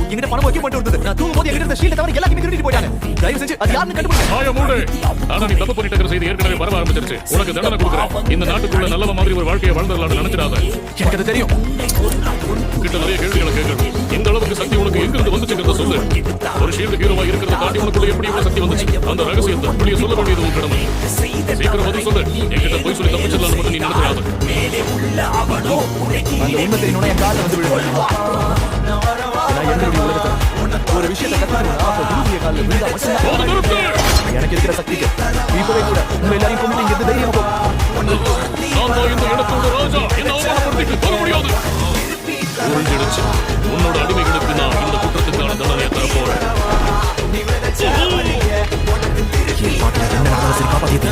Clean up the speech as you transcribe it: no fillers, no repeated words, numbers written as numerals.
என்கிட்ட பணம் வைக்க மாட்டே இருந்தது. நான் தூங்கும்போது என்கிட்ட இருந்த ஷீல்ட தவிர எல்லாத்தையும் திருடிட்டு போயிட்டாங்க. தயவு செஞ்சு அது யாருன்னு கண்டுபிடிங்க. ஆயா மூடு. ஆனா நீ தப்பு பண்ணிட்டேங்கிற செய்தி ஏற்கனவே வர ஆரம்பிச்சிருச்சு. உனக்கு தண்டனை கொடுக்குறேன். இந்த நாட்டுக்குள்ள நல்லவ மாதிரி ஒரு வாழ்க்கையை வாழ்ந்துடலாம்னு நினைச்சிடாத. எனக்கு அது தெரியும். கிட்ட நிறைய கேள்விகளை கேட்கறது. எந்த அளவுக்கு சக்தி உனக்கு எங்கிருந்து வந்துச்சுங்கிறத சொல்லு. ஒரு ஷீல்டு ஹீரோவா இருக்கிறத தாண்டி உனக்குள்ள எப்படி இவ்வளவு சக்தி வந்துச்சு? அந்த ரகசியத்தை வெளியே சொல்ல வேண்டியது உன் கடமை. சீக்கிரம் பதில் சொல்லு. என்கிட்ட போய் சொல்லி தப்பிச்சிடலாம்னு மட்டும் நீ நினைச்சிடாத. அந்த உண்மை தெரியணும்னா என் காலில் வந்து விழுவாங்க. நான் என்னுடைய உலகத்தை ஒரு விஷயத்தை கத்துக்கணும்னா அப்போ குருவிய காலில் விழுந்தா மட்டும்தான் எனக்கு இருக்கிற சக்திக்கு இப்பவே கூட உங்க எல்லாரையும் கொண்டு இங்க இருந்து தைரியமா போ. நான் தான் இந்த இடத்தோட ராஜா. என்ன அவமானப்படுத்திட்டு போக முடியாது. ஒழிஞ்சிடுச்சு. உன்னோட அடிமைகளுக்கு நான் இந்த குற்றத்துக்கான தண்டனையை தரப்போறேன். என்ன நடந்தாலும் சரி காப்பாத்திட்டு